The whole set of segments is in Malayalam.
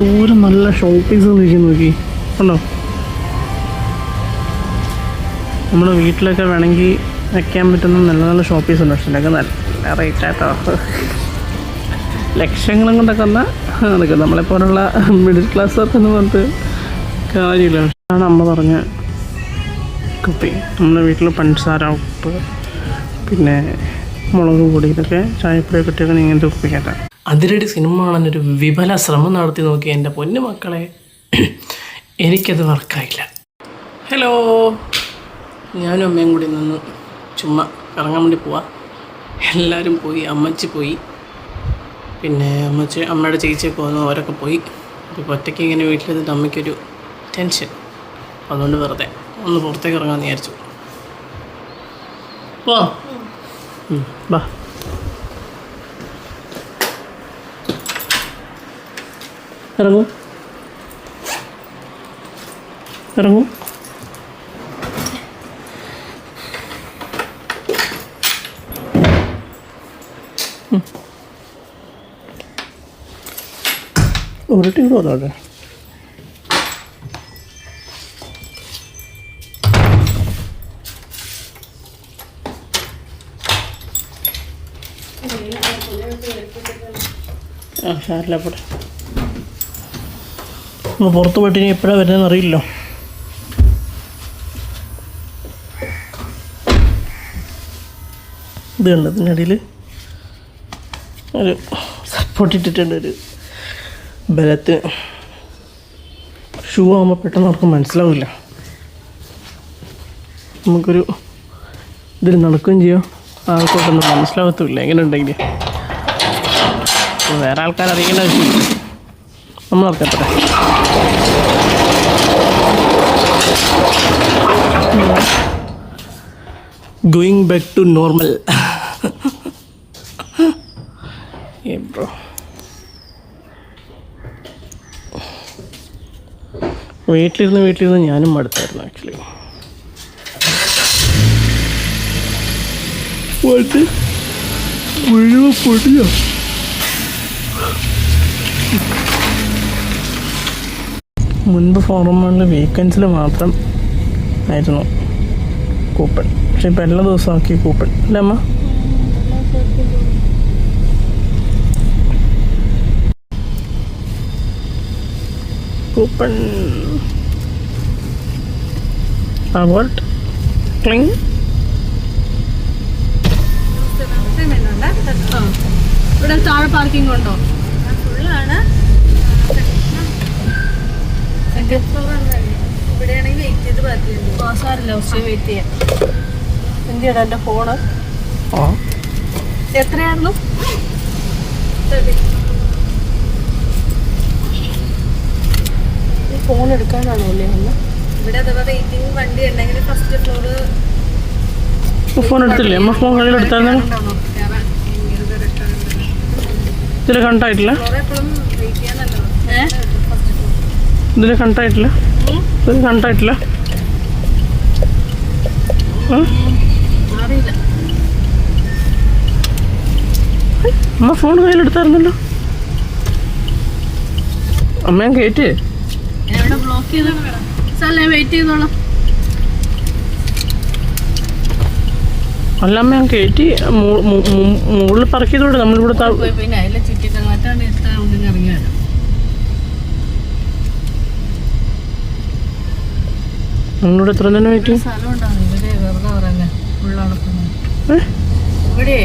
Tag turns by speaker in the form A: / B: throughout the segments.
A: ഒരു നല്ല ഷോപ്പീസ് നോക്കി കണ്ടോ. നമ്മുടെ വീട്ടിലൊക്കെ വേണമെങ്കിൽ വയ്ക്കാൻ പറ്റുന്ന നല്ല നല്ല ഷോപ്പീസ് ഉണ്ട്. പക്ഷേ ഇതൊക്കെ നല്ല റേറ്റ് ആയിട്ടോ. ലക്ഷങ്ങളും കൊണ്ടൊക്കെ വന്നാൽ അതൊക്കെ നമ്മളെപ്പോലുള്ള മിഡിൽ ക്ലാസ്സൊക്കെ എന്ന് പറഞ്ഞിട്ട് കാര്യമില്ല. ആണ് അമ്മ പറഞ്ഞ കുപ്പി. നമ്മുടെ വീട്ടിൽ പഞ്ചസാര, ഉപ്പ്, പിന്നെ മുളക് പൊടി, ഇതൊക്കെ ചായപ്പൊടിയൊക്കെ ഇട്ടേക്കണം. ഇങ്ങനത്തെ കുപ്പിക്കട്ടെ. അതിരടി സിനിമ കാണാനൊരു വിപുല ശ്രമം നടത്തി നോക്കി എൻ്റെ പൊന്നു മക്കളെ. എനിക്കത് വർക്കായില്ല. ഹലോ, ഞാനും അമ്മയും കൂടി നിന്ന് ചുമ്മാ കറങ്ങാൻ വേണ്ടി പോവാം. എല്ലാവരും പോയി. അമ്മച്ചി പോയി, പിന്നെ അമ്മയുടെ ചേച്ചിയൊക്കെ വന്നു, അവരൊക്കെ പോയി. ഇപ്പോൾ ഒറ്റയ്ക്ക് ഇങ്ങനെ വീട്ടിലിരുന്നിട്ട് അമ്മയ്ക്കൊരു ടെൻഷൻ. അതുകൊണ്ട് വെറുതെ ഒന്ന് പുറത്തേക്ക് ഇറങ്ങാമെന്ന് വിചാരിച്ചു. ബാ. ഇറങ്ങൂ. ഉരുട്ടി കൂടെ വന്നോട്ടെ. സാരില്ല, പോട്ടെ. നമ്മൾ പുറത്ത് പോയിട്ട് ഇനി എപ്പോഴാണ് വരുന്നതെന്ന് അറിയില്ലോ. ഇത് കണ്ടോ, ഇതിനിടയിൽ ഒരു സപ്പോർട്ട് ഇട്ടിട്ടുണ്ട്, ഒരു ബലത്തിന്. ഷൂ ആകുമ്പോൾ പെട്ടെന്ന് അവർക്ക് മനസ്സിലാവില്ല. നമുക്കൊരു ഇതിൽ നടക്കുകയും ചെയ്യാം, ആൾക്കൊട്ടൊന്നും മനസ്സിലാകത്തുമില്ല എങ്ങനെ ഉണ്ടെങ്കിൽ. വേറെ ആൾക്കാർ അറിയേണ്ട ആവശ്യമില്ല, നമ്മളറിയട്ടെ. Going back to normal. Bro, വീട്ടിലിരുന്ന് ഞാനും മടുത്തായിരുന്നു ആക്ച്വലി. മുഴുവൻ പൊടിയോ. മുൻപ് ഫോറമാളിൽ വീക്കെൻഡ്സിൽ മാത്രം ആയിരുന്നു കൂപ്പൺ. പക്ഷെ ഇപ്പം എല്ലാ ദിവസവും ആക്കി കൂപ്പൺ, അല്ലേ അമ്മ? Coupon what cling.
B: ഇവിടെ താഴെ പാർക്കിംഗ് ഉണ്ടോ? ഫുള്ളാണ്. ഇവിടെയാണെങ്കിൽ വെയിറ്റ് ചെയ്ത് പാർക്ക് ചെയ്യുന്നു. സാറില്ല, കുറച്ച് വെയിറ്റ് ചെയ്യാം. എന്തിനാണ് എൻ്റെ ഫോണ്? എത്രയായിരുന്നു? ഫോൺ എടുക്കാനാണോ അല്ലേ ഒന്ന്? ഇവിടെ അഥവാ വെയിറ്റിംഗ് വണ്ടി ഉണ്ടെങ്കിൽ ഫസ്റ്റ് ഫ്ലോറ്.
A: ഫോൺ എടുത്തില്ലേ അമ്മ? ഫോൺ കയ്യിൽ എടുത്തായിരുന്നു. ഇതിൽ കണ്ടായിട്ടില്ല, ഇതിൽ കണ്ടായിട്ടില്ല, ഇതിൽ കണ്ടായിട്ടില്ല. അമ്മ ഫോൺ കയ്യിലെടുത്തായിരുന്നല്ലോ. അമ്മ ഞാൻ കയറ്റി
B: ബ്ലോക്ക് ചെയ്ത് വെയിറ്റ് ചെയ്തോളാം.
A: അല്ല അമ്മ ഞാൻ കയറ്റി മുകളിൽ പറക്കിയതോടെ നമ്മളിവിടെ
B: പിന്നെ അതിലെ ചുറ്റിക്കങ്ങാറ്റാണ് ഇറങ്ങി വരാം.
A: നമ്മളിവിടെ എത്ര തന്നെ വെയിറ്റ് ചെയ്യും?
B: സ്ഥലം ഉണ്ടാവും ഇവര് വെറുതെ പറയുന്നത് ഫുള്ളാണ്. ഇവിടെ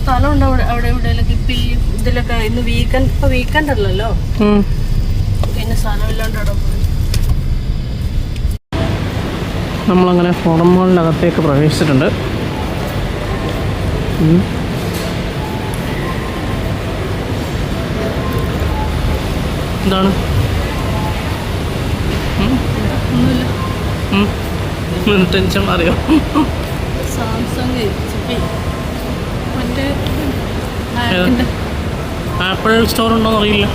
B: സ്ഥലം ഉണ്ടോ? അവിടെ എവിടെയൊക്കെ ഇപ്പം ഈ ഇതിലൊക്കെ ഇന്ന് വീക്കെൻഡ്, ഇപ്പം വീക്കെൻഡ് അല്ലല്ലോ, പിന്നെ സ്ഥലമില്ലാണ്ട് അവിടെ പോയി.
A: നമ്മളങ്ങനെ ഫോറം മാളിനകത്തേക്ക് പ്രവേശിച്ചിട്ടുണ്ട്. എന്താണ് ടെൻഷൻ മാറിയോ?
B: സാംസങ് മറ്റേ
A: ആപ്പിൾ സ്റ്റോർ ഉണ്ടോയെന്ന് അറിയില്ല.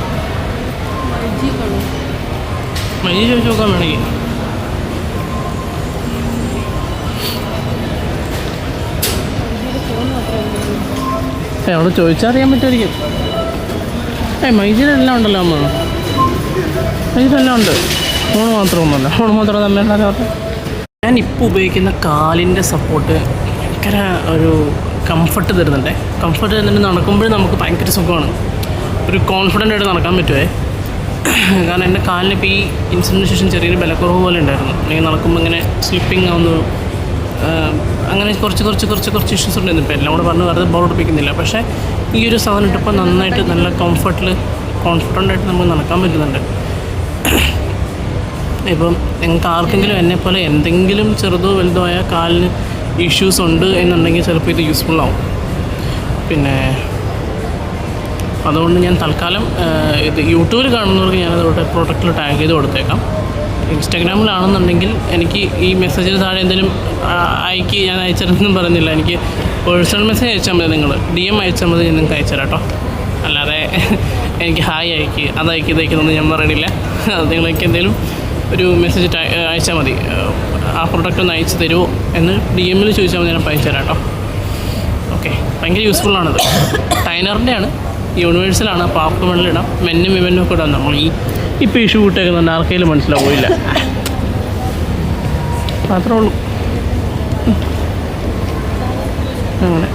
A: മൈജി ചോദിച്ചു നോക്കാൻ വേണമെങ്കിൽ. അവിടെ ചോദിച്ചറിയാൻ പറ്റുമായിരിക്കും. മൈജിലെല്ലാം ഉണ്ടല്ലോ അമ്മ. മൈജിലെല്ലാം ഉണ്ട്. ഫോൺ മാത്രമൊന്നുമല്ല. ഫോൺ മാത്രം നല്ല ഞാനിപ്പോൾ ഉപയോഗിക്കുന്ന കാലിൻ്റെ സപ്പോർട്ട് ഭയങ്കര ഒരു കംഫർട്ട് തരുന്നുണ്ട്. കംഫർട്ട് തരുന്നുണ്ട്. നടക്കുമ്പോഴും നമുക്ക് ഭയങ്കര സുഖമാണ്. ഒരു കോൺഫിഡൻ്റ് ആയിട്ട് നടക്കാൻ പറ്റുമേ. കാരണം എൻ്റെ കാലിനിപ്പോൾ ഈ ഇൻസിഡൻറ്റിന് ശേഷം ചെറിയൊരു ബലക്കുറവ് പോലെ ഉണ്ടായിരുന്നു. അല്ലെങ്കിൽ നടക്കുമ്പോൾ ഇങ്ങനെ സ്ലിപ്പിങ് ആവുന്നു, അങ്ങനെ കുറച്ച് ഇഷ്യൂസ് ഉണ്ടായിരുന്നു. ഇപ്പോൾ എല്ലാം കൂടെ പറഞ്ഞ് വെറുതെ ബോറടിപ്പിക്കുന്നില്ല. പക്ഷേ ഈ ഒരു സാധനം ഇട്ടപ്പോൾ നന്നായിട്ട് നല്ല കോൺഫിഡൻ്റായിട്ട് നമുക്ക് നടക്കാൻ പറ്റുന്നുണ്ട്. ഇപ്പം നിങ്ങൾക്ക് ആർക്കെങ്കിലും എന്നെപ്പോലെ എന്തെങ്കിലും ചെറുതോ വലുതോ ആയ കാലിന് ഇഷ്യൂസ് ഉണ്ട് എന്നുണ്ടെങ്കിൽ ചിലപ്പോൾ ഇത് യൂസ്ഫുള്ളാവും. പിന്നെ അതുകൊണ്ട് ഞാൻ തൽക്കാലം ഇത് യൂട്യൂബിൽ കാണുന്നവർക്ക് ഞാനതോടെ പ്രൊഡക്റ്റിൽ ടാഗ് ചെയ്ത് കൊടുത്തേക്കാം. ഇൻസ്റ്റാഗ്രാമിലാണെന്നുണ്ടെങ്കിൽ എനിക്ക് ഈ മെസ്സേജിന് താഴെ എന്തെങ്കിലും ഞാൻ അയച്ചിരുന്നെന്നും പറയുന്നില്ല. എനിക്ക് പേഴ്സണൽ മെസ്സേജ് അയച്ചാൽ മതി. നിങ്ങൾ DM അയച്ചാൽ മതി, ഞാൻ നിങ്ങൾക്ക് അയച്ചുതരാം കേട്ടോ. അല്ലാതെ എനിക്ക് ഹായ് ഇതയക്കുന്നൊന്നും ഞാൻ പറയണില്ല. അത് നിങ്ങൾക്ക് എന്തെങ്കിലും ഒരു മെസ്സേജ് അയച്ചാൽ മതി. ആ പ്രൊഡക്റ്റ് ഒന്ന് അയച്ചു തരുമോ എന്ന് DM ചോദിച്ചാൽ മതി, ഞാൻ അയച്ചു തരാം കേട്ടോ. ഓക്കെ, ഭയങ്കര യൂസ്ഫുള്ളാണിത്. ടൈനറിൻ്റെ ആണ്, യൂണിവേഴ്സലാണ്. അപ്പോൾ ആർക്ക് വേണമെങ്കിലും മെന്നും വിമനും ഒക്കെ ഇടാം. നമ്മൾ ഇപ്പോൾ ഈ ഷൂ ഇട്ടേക്കുന്നുണ്ട്, ആർക്കെങ്കിലും മനസ്സിലാവില്ല. മാത്രമേ ഉള്ളൂ. അങ്ങനെ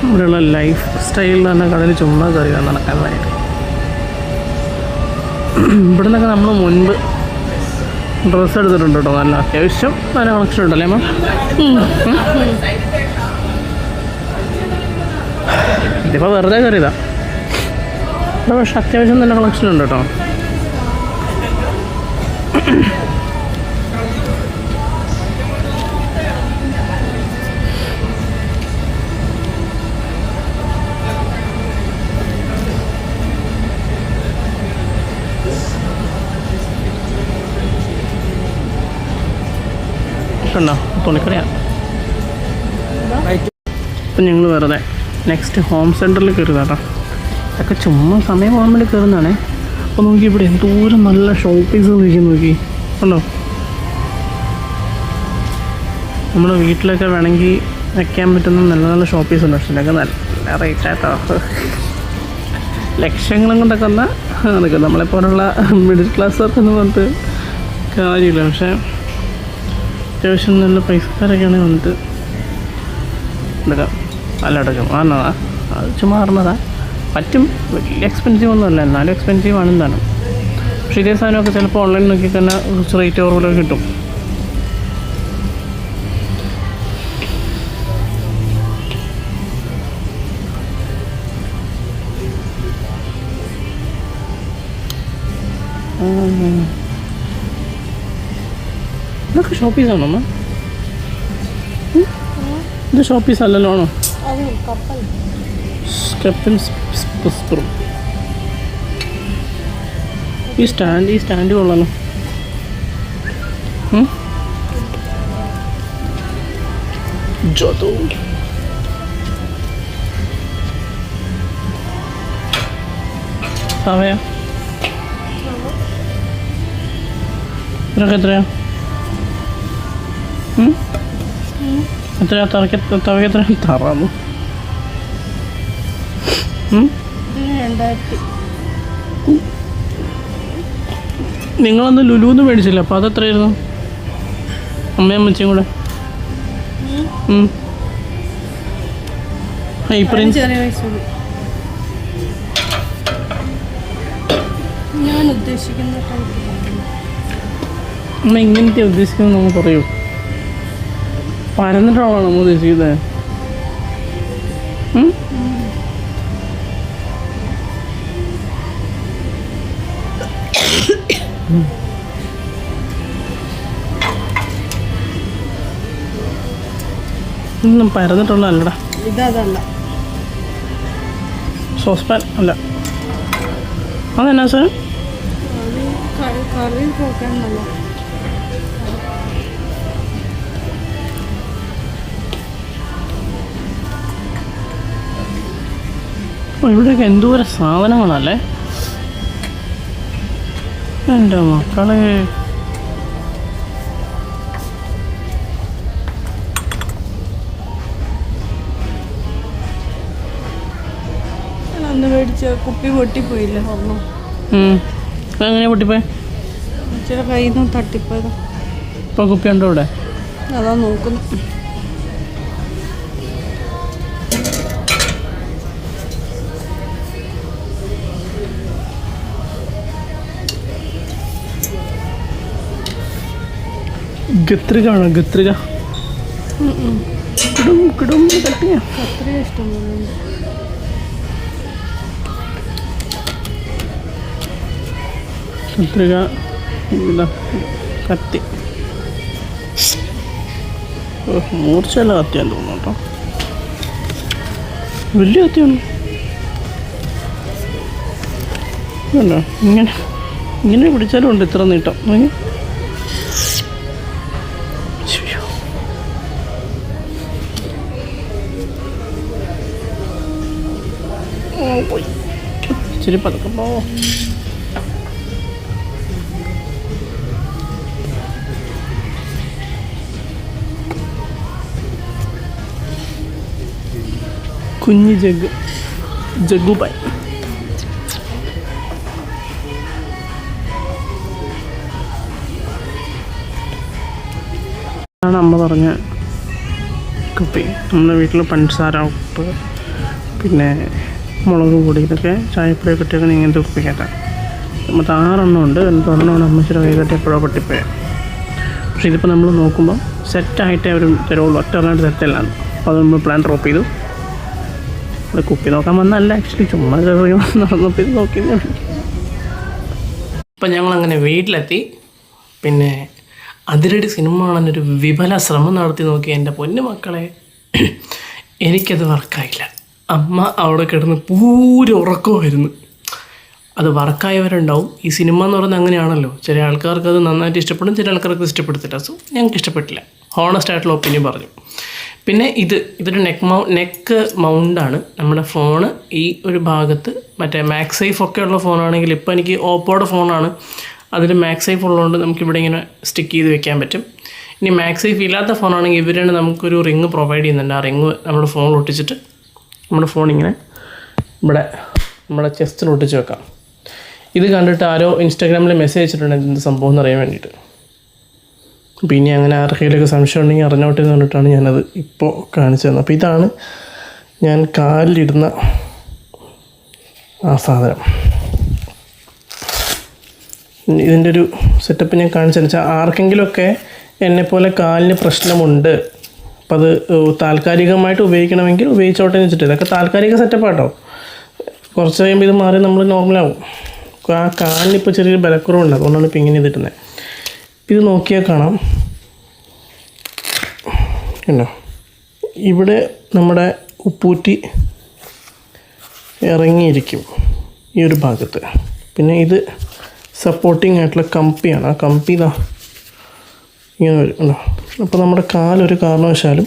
A: ഇവിടെയുള്ള ലൈഫ് സ്റ്റൈലിൽ തന്നെ കടയിൽ ചുമ്മാ കയറിയാണ് നടക്കാനായിട്ട്. ഇവിടെ നിന്നൊക്കെ നമ്മൾ മുൻപ് ഡ്രസ്സ് എടുത്തിട്ടുണ്ട് കേട്ടോ. നല്ല അത്യാവശ്യം നല്ല കളക്ഷൻ ഉണ്ടല്ലേ അമ്മ? ഇതിപ്പോൾ വെറുതെ കയറിയതാ. പക്ഷെ അത്യാവശ്യം നല്ല കളക്ഷൻ ഉണ്ട് കേട്ടോ. ഉണ്ടോ തുണിക്കറിയാണ്. അപ്പം ഞങ്ങൾ വെറുതെ നെക്സ്റ്റ് ഹോം സെൻറ്ററിൽ കയറുന്നതാട്ടോ. അതൊക്കെ ചുമ്മാ സമയം പോകാൻ വേണ്ടി കയറുന്നതാണേ. അപ്പോൾ നോക്കി ഇവിടെ എന്തോരം നല്ല ഷോപ്പീസ് നോക്കി ഉണ്ടോ. നമ്മുടെ വീട്ടിലൊക്കെ വേണമെങ്കിൽ വയ്ക്കാൻ പറ്റുന്ന നല്ല നല്ല ഷോപ്പീസ് ഉണ്ട്. പക്ഷേ ഇതൊക്കെ നല്ല റേറ്റായിട്ടോ. ലക്ഷങ്ങളും കൊണ്ടൊക്കെ വന്നാൽ അതൊക്കെ നമ്മളെപ്പോലുള്ള മിഡിൽ ക്ലാസ്സുകാർക്കൊന്നും വന്നിട്ട് കാര്യമില്ല. പക്ഷേ അത്യാവശ്യം നല്ല പൈസക്കാരൊക്കെയാണ് വന്നിട്ട് എടുക്കാം. നല്ല എടുക്കും. ആണതാ, അത് ചുമ്മാ അറിഞ്ഞതാ. പറ്റും, വലിയ എക്സ്പെൻസീവ് ഒന്നുമല്ല, എന്നാലും എക്സ്പെൻസീവ് ആണെന്നാണ്. പക്ഷേ ഇതേ സാധനമൊക്കെ ചിലപ്പോൾ ഓൺലൈൻ നോക്കി തന്നെ കുറച്ച് റേറ്റ് ഓവറിലൊക്കെ കിട്ടും. ഇതൊക്കെ ഷോപ്പീസാണോ അമ്മ? ഇത് ഷോപ്പീസ് അല്ലല്ലോ ആണോ? ഈ സ്റ്റാൻഡ് കൊള്ളാലോ. ജോതോ സാവയാ ഇതൊക്കെ എത്രയാ? എത്രയാ തവയ്ക്ക്? എത്ര തറാന്നു? നിങ്ങളന്ന് ലുലുന്ന് മേടിച്ചില്ല? അപ്പോൾ അതെത്രയായിരുന്നു? അമ്മയും അമ്മച്ചിയും കൂടെ
B: ഞാൻ ഉദ്ദേശിക്കുന്ന
A: അമ്മ ഇങ്ങനത്തെ ഉദ്ദേശിക്കുന്നത് നമുക്ക് പറയൂ. പരന്നിട്ടാണോ നമ്മൾ ഉദ്ദേശിക്കുന്നത്? ഇതൊന്നും പരന്നിട്ടുള്ള അല്ലടാ.
B: ഇതല്ല
A: സോസ്പാൻ അല്ല. അതെന്നാ സാർ?
B: കറി പോക്കാൻ നല്ല.
A: ഇവിടെയൊക്കെ എന്തോരം സാധനങ്ങളല്ലേ എൻ്റെ മക്കളെ.
B: ഒന്ന് മേടിച്ച കുപ്പി പൊട്ടിപ്പോയില്ല ഒന്നും.
A: എങ്ങനെ പൊട്ടിപ്പോയി?
B: ചില കയ്യിൽ നിന്ന് തട്ടിപ്പോയതാ.
A: ഇപ്പോൾ കുപ്പി ഉണ്ടോ ഇവിടെ?
B: അതാ നോക്കുന്നു.
A: ഗത്രിക ആണോ? ഗത്രിക കിടും തട്ടിയ
B: അത്രയും ഇഷ്ടമാണ്.
A: കത്രിക കത്തി മൂർച്ചയുള്ള കത്തിയാന്ന് തോന്നുന്നു കേട്ടോ. വലിയ കത്തിയാണ്. ഇങ്ങനെ പിടിച്ചാലും ഉണ്ട് ഇത്ര നീട്ടം. ഇച്ചിരി പതുക്കെ പോവോ. കുഞ്ഞി ജഗ്ഗുബായ്. ആണ് അമ്മ പറഞ്ഞ കുപ്പി. നമ്മുടെ വീട്ടിൽ പഞ്ചസാര, ഉപ്പ്, പിന്നെ മുളക് പൊടി, ഇതൊക്കെ ചായപ്പൊടിയൊക്കെ ഇട്ടേക്കുന്ന ഇങ്ങനത്തെ കുപ്പിക്കകത്താണ്. മൊത്തം 6 എണ്ണം ഉണ്ട്. 8 അമ്മച്ചിയുടെ കൈ തട്ടി എപ്പോഴോ പൊട്ടിപ്പോയത്. പക്ഷേ ഇതിപ്പോൾ നമ്മൾ നോക്കുമ്പോൾ സെറ്റായിട്ടേ അവർ തരുള്ളൂ. ഒറ്റ സെറ്റല്ലാന്ന്. അപ്പോൾ അത് നമ്മൾ പ്ലാൻ ഡ്രോപ്പ് ചെയ്തു. ഇവിടെ കുപ്പി നോക്കാൻ വന്നല്ല, ആക്ച്വലി ചുമ്മാ കയറി നടന്നപ്പോൾ ഇത് നോക്കി. ഇപ്പം ഞങ്ങളങ്ങനെ വീട്ടിലെത്തി. പിന്നെ അതിരടി സിനിമ കാണാനൊരു വിഫല ശ്രമം നടത്തി നോക്കി. എൻ്റെ പൊന്നു മക്കളെ, എനിക്കത് വർക്കായില്ല. അമ്മ അവിടെ കിടന്ന് പൂര ഉറക്കമായിരുന്നു. അത് വർക്കായവരുണ്ടാവും. ഈ സിനിമ എന്ന് പറയുന്നത് അങ്ങനെയാണല്ലോ. ചില ആൾക്കാർക്ക് അത് നന്നായിട്ട് ഇഷ്ടപ്പെടും, ചില ആൾക്കാർക്ക് ഇഷ്ടപ്പെടുത്തില്ല. സോ ഞങ്ങൾക്ക് ഇഷ്ടപ്പെട്ടില്ല. ഹോണസ്റ്റ് ആയിട്ടുള്ള ഒപ്പീനിയൻ പറഞ്ഞു. പിന്നെ ഇതൊരു നെക്ക് മൗണ്ടാണ്. നമ്മുടെ ഫോണ് ഈ ഒരു ഭാഗത്ത് മറ്റേ മാക്സേഫ് ഒക്കെ ഉള്ള ഫോണാണെങ്കിൽ, ഇപ്പോൾ എനിക്ക് ഓപ്പോയുടെ ഫോണാണ്, അതിൽ മാക്സേഫ് ഉള്ളതുകൊണ്ട് നമുക്കിവിടെ ഇങ്ങനെ സ്റ്റിക്ക് ചെയ്ത് വെക്കാൻ പറ്റും. ഇനി മാക്സേഫ് ഇല്ലാത്ത ഫോണാണെങ്കിൽ ഇവരാണ് നമുക്കൊരു റിങ് പ്രൊവൈഡ് ചെയ്യുന്നുണ്ട്. ആ റിങ് നമ്മുടെ ഫോണിൽ ഒട്ടിച്ചിട്ട് നമ്മുടെ ഫോൺ ഇങ്ങനെ ഇവിടെ നമ്മുടെ ചെസ്റ്റിൽ ഒട്ടിച്ച് വെക്കാം. ഇത് കണ്ടിട്ട് ആരോ ഇൻസ്റ്റാഗ്രാമിൽ മെസ്സേജ് അയച്ചിട്ടുണ്ട് എന്ത് സംഭവം എന്ന് അറിയാൻ വേണ്ടിയിട്ട്. പിന്നെ അങ്ങനെ ആർക്കെങ്കിലുമൊക്കെ സംശയം ഉണ്ടെങ്കിൽ അറിഞ്ഞോട്ടെ എന്ന് പറഞ്ഞിട്ടാണ് ഞാനത് ഇപ്പോൾ കാണിച്ചു തന്നത്. അപ്പോൾ ഇതാണ് ഞാൻ കാലിലിടുന്ന ആ സാധനം. ഇതിൻ്റെ ഒരു സെറ്റപ്പ് ഞാൻ കാണിച്ചു വെച്ചാൽ, ആർക്കെങ്കിലുമൊക്കെ എന്നെപ്പോലെ കാലിന് പ്രശ്നമുണ്ട്, അപ്പം അത് താൽക്കാലികമായിട്ട് ഉപയോഗിക്കണമെങ്കിൽ ഉപയോഗിച്ചോട്ടെ എന്ന് വെച്ചിട്ട്. ഇതൊക്കെ താൽക്കാലിക സെറ്റപ്പാട്ടോ. കുറച്ച് കഴിയുമ്പോൾ ഇത് മാറി നമ്മൾ നോർമലാവും. ആ കാലിനിപ്പോൾ ചെറിയൊരു ബലക്കുറവുണ്ട്, അതുകൊണ്ടാണ് ഇപ്പോൾ ഇങ്ങനെ ഇതിട്ടുന്നത്. ഇത് നോക്കിയാൽ കാണാം കണ്ടോ, ഇവിടെ നമ്മുടെ ഉപ്പൂറ്റി ഇറങ്ങിയിരിക്കും ഈ ഒരു ഭാഗത്ത്. പിന്നെ ഇത് സപ്പോർട്ടിങ് ആയിട്ടുള്ള കമ്പിയാണ്. ആ കമ്പി ഇതാ ഇങ്ങനെ വരും കണ്ടോ. അപ്പോൾ നമ്മുടെ കാലൊരു കാരണവശാലും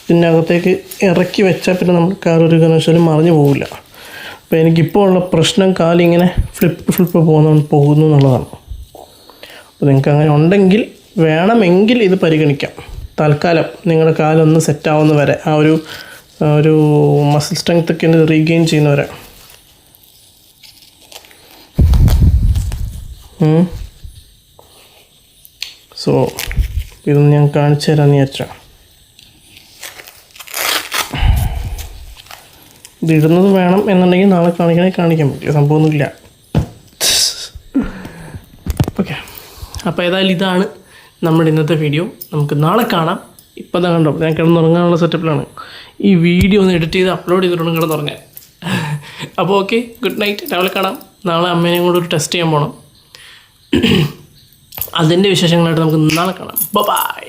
A: ഇതിനകത്തേക്ക് ഇറക്കി വെച്ചാൽ പിന്നെ നമ്മുടെ കാലൊരു കാരണവശാലും മറിഞ്ഞു പോകില്ല. അപ്പോൾ എനിക്കിപ്പോൾ ഉള്ള പ്രശ്നം കാലിങ്ങനെ ഫ്ലിപ്പ് പോകുന്നു എന്നുള്ളതാണ്. അപ്പോൾ നിങ്ങൾക്ക് അങ്ങനെ ഉണ്ടെങ്കിൽ വേണമെങ്കിൽ ഇത് പരിഗണിക്കാം. തൽക്കാലം നിങ്ങളുടെ കാലൊന്ന് സെറ്റാവുന്ന വരെ, ആ ഒരു മസിൽ സ്ട്രെങ്ത്തൊക്കെ ഒന്ന് റീഗെയിൻ ചെയ്യുന്നവരെ. സോ ഇതൊന്ന് ഞാൻ കാണിച്ചു തരാമെന്ന് വിചാരിച്ചാൽ. ഇതിടുന്നത് വേണം എന്നുണ്ടെങ്കിൽ നാളെ കാണിക്കാൻ പറ്റില്ല, സംഭവമൊന്നുമില്ല. ഓക്കെ, അപ്പോൾ ഏതായാലും ഇതാണ് നമ്മുടെ ഇന്നത്തെ വീഡിയോ. നമുക്ക് നാളെ കാണാം. ഇപ്പം തന്നെ കണ്ടോ, ഞാൻ കിടന്നുറങ്ങാനുള്ള സെറ്റപ്പിലാണ്. ഈ വീഡിയോ ഒന്ന് എഡിറ്റ് ചെയ്ത് അപ്ലോഡ് ചെയ്തിട്ടുണ്ട് കിടന്നുറങ്ങാൻ. അപ്പോൾ ഓക്കെ, ഗുഡ് നൈറ്റ്. രാവിലെ കാണാം. നാളെ അമ്മേനെയും കൂടെ ഒരു ടെസ്റ്റ് ചെയ്യാൻ പോകണം. അതിൻ്റെ വിശേഷങ്ങളായിട്ട് നമുക്ക് നാളെ കാണാം. ബൈ.